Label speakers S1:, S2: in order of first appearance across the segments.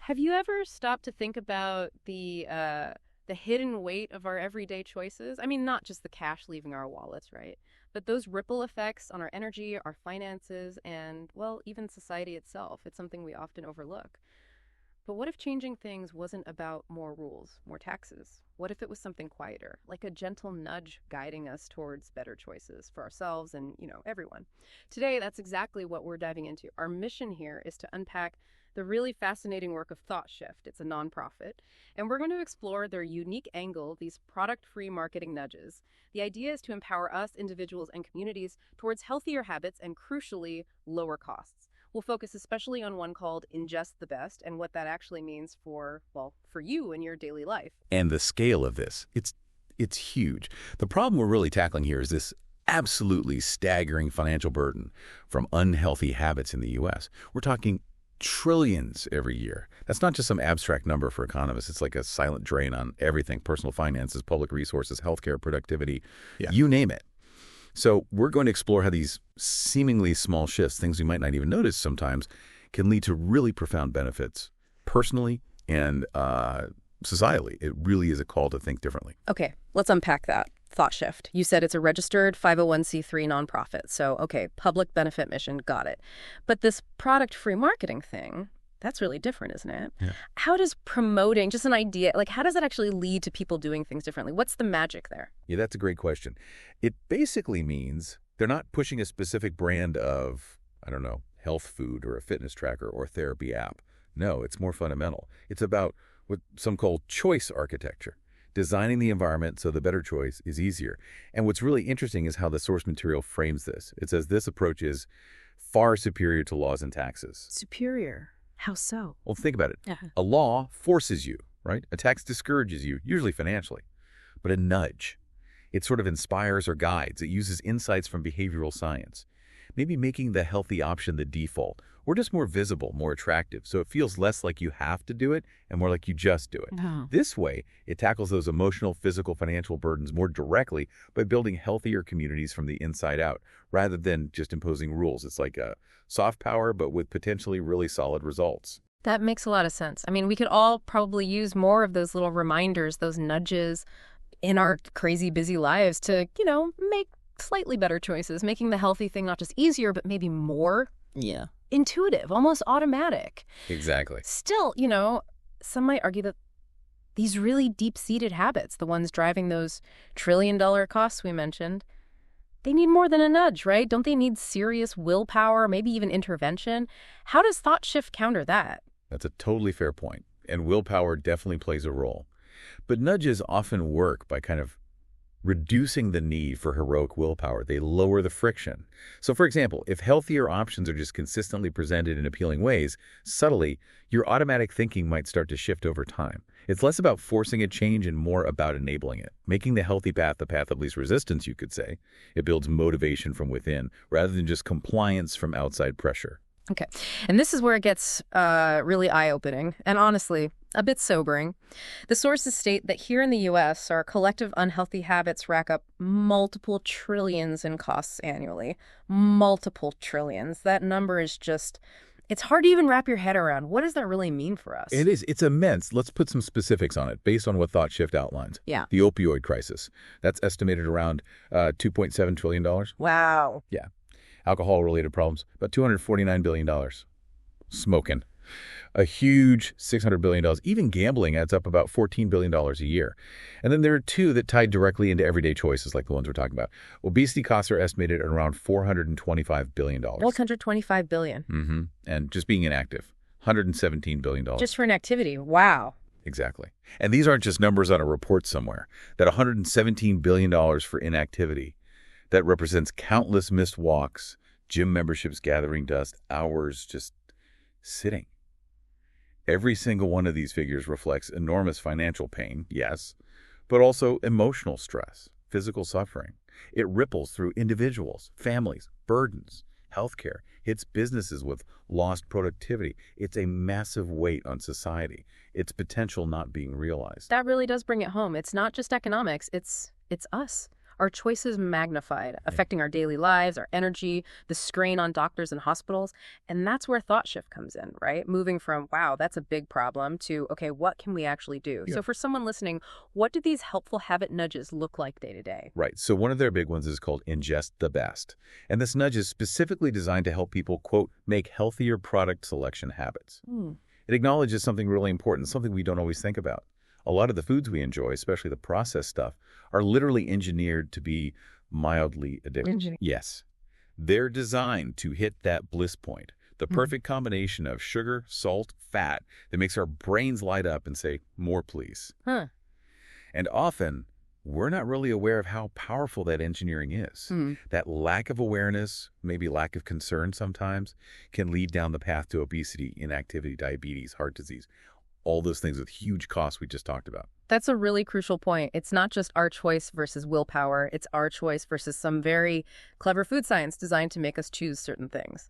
S1: Have you ever stopped to think about the hidden weight of our everyday choices? I mean, not just the cash leaving our wallets, right? But those ripple effects on our energy, our finances, and, well, even society itself. It's something we often overlook. But what if changing things wasn't about more rules, more taxes? What if it was something quieter, like a gentle nudge guiding us towards better choices for ourselves and, everyone? Today, that's exactly what we're diving into. Our mission here is to unpack the really fascinating work of Thought Shift. It's a nonprofit, and we're going to explore their unique angle, these product-free marketing nudges. The idea is to empower us, individuals, and communities towards healthier habits and, crucially, lower costs. We'll focus especially on one called Ingest the Best and what that actually means for, well, for you in your daily life.
S2: And the scale of this, it's huge. The problem we're really tackling here is this absolutely staggering financial burden from unhealthy habits in the U.S. We're talking trillions every year. That's not just some abstract number for economists. It's like a silent drain on everything: personal finances, public resources, healthcare, productivity, you name it. So we're going to explore how these seemingly small shifts, things we might not even notice sometimes, can lead to really profound benefits personally and societally. It really is a call to think differently.
S1: Okay, let's unpack that. Thought Shift. You said it's a registered 501c3 nonprofit. So, okay, public benefit mission, got it. But this product-free marketing thing, that's really different, isn't it?
S2: Yeah.
S1: How does promoting, just an idea, like how does that actually lead to people doing things differently? What's the magic there?
S2: Yeah, that's a great question. It basically means they're not pushing a specific brand of, I don't know, health food or a fitness tracker or therapy app. No, it's more fundamental. It's about what some call choice architecture, designing the environment so the better choice is easier. And what's really interesting is how the source material frames this. It says this approach is far superior to laws and taxes.
S1: Superior. How so?
S2: Well, think about it.
S1: Yeah.
S2: A law forces you, right? A tax discourages you, usually financially. But a nudge, it sort of inspires or guides. It uses insights from behavioral science, maybe making the healthy option the default, or just more visible, more attractive. So it feels less like you have to do it and more like you just do it.
S1: No.
S2: This way, it tackles those emotional, physical, financial burdens more directly by building healthier communities from the inside out, rather than just imposing rules. It's like a soft power, but with potentially really solid results.
S1: That makes a lot of sense. I mean, we could all probably use more of those little reminders, those nudges in our crazy busy lives to, make slightly better choices, making the healthy thing not just easier, but maybe more intuitive, almost automatic.
S2: Exactly.
S1: Still, some might argue that these really deep-seated habits, the ones driving those trillion-dollar costs we mentioned, they need more than a nudge, right? Don't they need serious willpower, maybe even intervention? How does Thought Shift counter that?
S2: That's a totally fair point, and willpower definitely plays a role. But nudges often work by kind of reducing the need for heroic willpower. They lower the friction. So, for example, if healthier options are just consistently presented in appealing ways, subtly, your automatic thinking might start to shift over time. It's less about forcing a change and more about enabling it, making the healthy path the path of least resistance, you could say. It builds motivation from within, rather than just compliance from outside pressure.
S1: Okay. And this is where it gets really eye-opening and honestly a bit sobering. The sources state that here in the U.S., our collective unhealthy habits rack up multiple trillions in costs annually. Multiple trillions. That number is just, it's hard to even wrap your head around. What does that really mean for us?
S2: It is. It's immense. Let's put some specifics on it based on what Thought Shift outlines.
S1: Yeah.
S2: The opioid crisis. That's estimated around $2.7 trillion.
S1: Wow.
S2: Yeah. Alcohol-related problems, about $249 billion. Smoking, a huge $600 billion. Even gambling adds up about $14 billion a year. And then there are two that tie directly into everyday choices like the ones we're talking about. Obesity costs are estimated at around $425 billion.
S1: $125 billion.
S2: Mm-hmm. And just being inactive, $117 billion.
S1: Just for inactivity. Wow.
S2: Exactly. And these aren't just numbers on a report somewhere. That $117 billion for inactivity, that represents countless missed walks, gym memberships gathering dust, hours just sitting. Every single one of these figures reflects enormous financial pain, yes, but also emotional stress, physical suffering. It ripples through individuals, families, burdens, healthcare, hits businesses with lost productivity. It's a massive weight on society, its potential not being realized.
S1: That really does bring it home. It's not just economics, it's us. our choices magnified,
S2: Yeah.
S1: affecting our daily lives, our energy, the strain on doctors and hospitals. And that's where thought shift comes in, right? Moving from, wow, that's a big problem to, okay, what can we actually do?
S2: Yeah.
S1: So for someone listening, what do these helpful habit nudges look like day to day?
S2: Right. So one of their big ones is called ingest the best. And this nudge is specifically designed to help people, quote, make healthier product selection habits.
S1: Hmm.
S2: It acknowledges something really important, something we don't always think about. A lot of the foods we enjoy, especially the processed stuff, are literally engineered to be mildly addictive. Yes. They're designed to hit that bliss point, the perfect combination of sugar, salt, fat that makes our brains light up and say, more please.
S1: Huh.
S2: And often, we're not really aware of how powerful that engineering is. That lack of awareness, maybe lack of concern sometimes, can lead down the path to obesity, inactivity, diabetes, heart disease, all those things with huge costs we just talked about.
S1: That's a really crucial point. It's not just our choice versus willpower. It's our choice versus some very clever food science designed to make us choose certain things.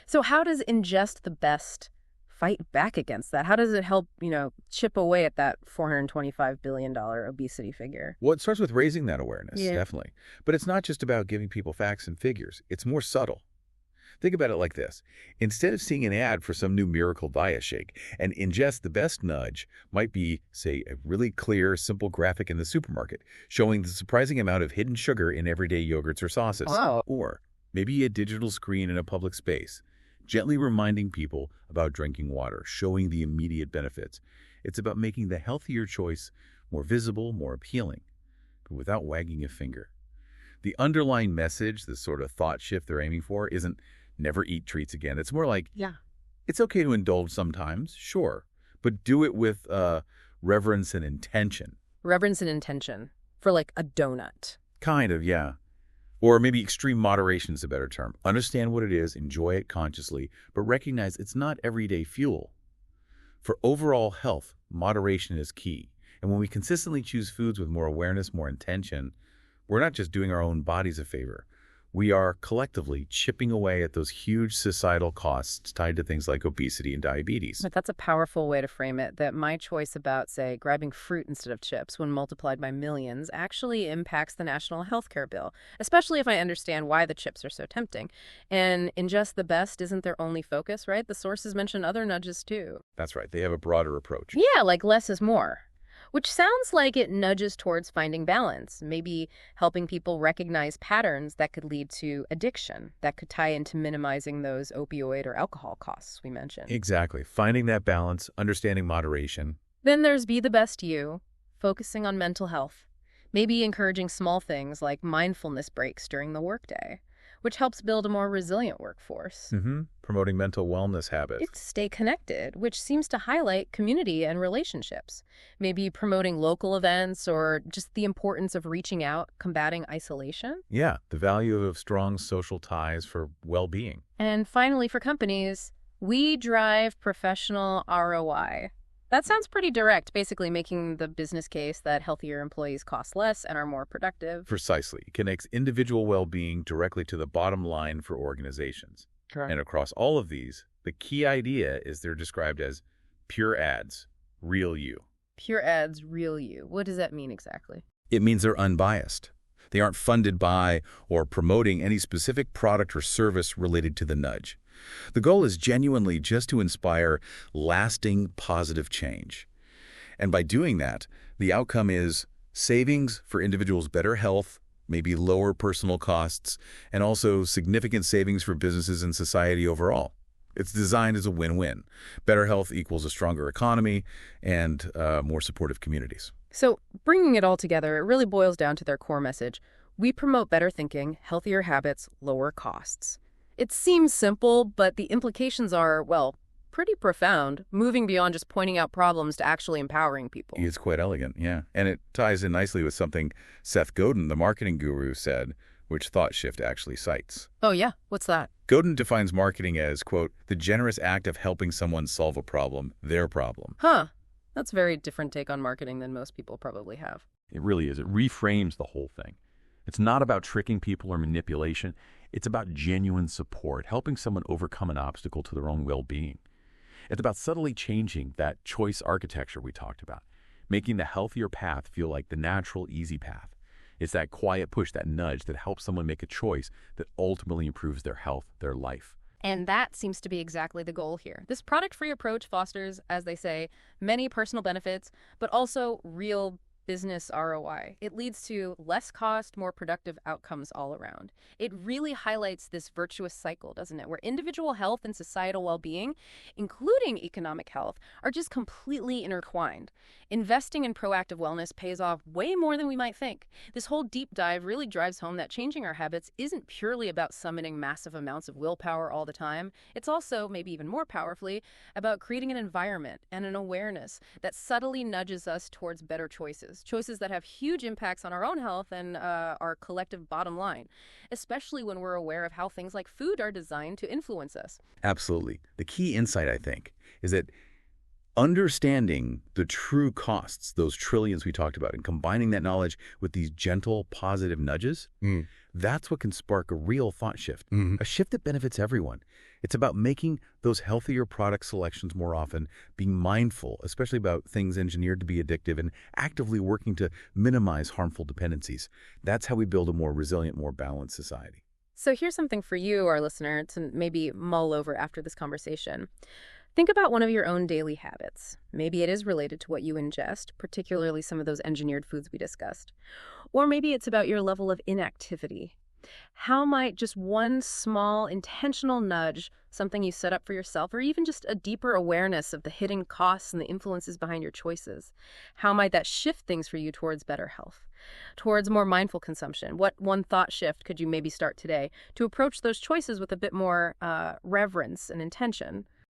S1: So how does ingest the best fight back against that? How does it help, chip away at that $425 billion obesity figure?
S2: Well, it starts with raising that awareness,
S1: Yeah.
S2: definitely. But it's not just about giving people facts and figures. It's more subtle. Think about it like this. Instead of seeing an ad for some new miracle diet shake, an ingest the best nudge might be, say, a really clear, simple graphic in the supermarket showing the surprising amount of hidden sugar in everyday yogurts or sauces.
S1: Wow.
S2: Or maybe a digital screen in a public space, gently reminding people about drinking water, showing the immediate benefits. It's about making the healthier choice more visible, more appealing, but without wagging a finger. The underlying message, the sort of thought shift they're aiming for, isn't never eat treats again. It's more like,
S1: Yeah.
S2: it's okay to indulge sometimes, sure, but do it with reverence and intention.
S1: Reverence and intention for like a donut.
S2: Kind of, yeah. Or maybe extreme moderation is a better term. Understand what it is, enjoy it consciously, but recognize it's not everyday fuel. For overall health, moderation is key. And when we consistently choose foods with more awareness, more intention, we're not just doing our own bodies a favor. We are collectively chipping away at those huge societal costs tied to things like obesity and diabetes.
S1: But that's a powerful way to frame it, that my choice about, say, grabbing fruit instead of chips when multiplied by millions actually impacts the national health care bill, especially if I understand why the chips are so tempting. And ingest the best isn't their only focus, right? The sources mention other nudges too.
S2: That's right. They have a broader approach.
S1: Yeah, like less is more. Which sounds like it nudges towards finding balance, maybe helping people recognize patterns that could lead to addiction, that could tie into minimizing those opioid or alcohol costs we mentioned.
S2: Exactly. Finding that balance, understanding moderation.
S1: Then there's Be the Best You, focusing on mental health, maybe encouraging small things like mindfulness breaks during the workday, which helps build a more resilient workforce.
S2: Promoting mental wellness habits.
S1: It's Stay Connected, which seems to highlight community and relationships. Maybe promoting local events or just the importance of reaching out, combating isolation.
S2: Yeah, the value of strong social ties for well-being.
S1: And finally, for companies, we drive professional ROI. That sounds pretty direct, basically making the business case that healthier employees cost less and are more productive.
S2: Precisely. It connects individual well-being directly to the bottom line for organizations.
S1: Correct.
S2: And across all of these, the key idea is they're described as pure ads, real you.
S1: Pure ads, real you. What does that mean exactly?
S2: It means they're unbiased. They aren't funded by or promoting any specific product or service related to the nudge. The goal is genuinely just to inspire lasting positive change. And by doing that, the outcome is savings for individuals' better health, maybe lower personal costs, and also significant savings for businesses and society overall. It's designed as a win-win. Better health equals a stronger economy and more supportive communities.
S1: So, bringing it all together, it really boils down to their core message. We promote better thinking, healthier habits, lower costs. It seems simple, but the implications are, well, pretty profound, moving beyond just pointing out problems to actually empowering people.
S2: It's quite elegant, yeah. And it ties in nicely with something Seth Godin, the marketing guru, said, which Thought Shift actually cites.
S1: Oh, yeah? What's that?
S2: Godin defines marketing as, quote, the generous act of helping someone solve a problem, their problem.
S1: Huh. That's a very different take on marketing than most people probably have.
S3: It really is. It reframes the whole thing. It's not about tricking people or manipulation. It's about genuine support, helping someone overcome an obstacle to their own well-being. It's about subtly changing that choice architecture we talked about, making the healthier path feel like the natural, easy path, It's that quiet push, that nudge that helps someone make a choice that ultimately improves their health, their life.
S1: And that seems to be exactly the goal here. This product-free approach fosters, as they say, many personal benefits, but also real business ROI. It leads to less cost, more productive outcomes all around. It really highlights this virtuous cycle, doesn't it? Where individual health and societal well-being, including economic health, are just completely intertwined. Investing in proactive wellness pays off way more than we might think. This whole deep dive really drives home that changing our habits isn't purely about summoning massive amounts of willpower all the time. It's also, maybe even more powerfully, about creating an environment and an awareness that subtly nudges us towards better choices that have huge impacts on our own health and our collective bottom line, especially when we're aware of how things like food are designed to influence us.
S2: Absolutely. The key insight, I think, is that understanding the true costs, those trillions we talked about, and combining that knowledge with these gentle, positive nudges, that's what can spark a real thought shift, a shift that benefits everyone. It's about making those healthier product selections more often, being mindful, especially about things engineered to be addictive, and actively working to minimize harmful dependencies. That's how we build a more resilient, more balanced society.
S1: So here's something for you, our listener, to maybe mull over after this conversation. Think about one of your own daily habits. Maybe it is related to what you ingest, particularly some of those engineered foods we discussed. Or maybe it's about your level of inactivity. How might just one small intentional nudge, something you set up for yourself, or even just a deeper awareness of the hidden costs and the influences behind your choices, how might that shift things for you towards better health, towards more mindful consumption? What one thought shift could you maybe start today to approach those choices with a bit more reverence and intention?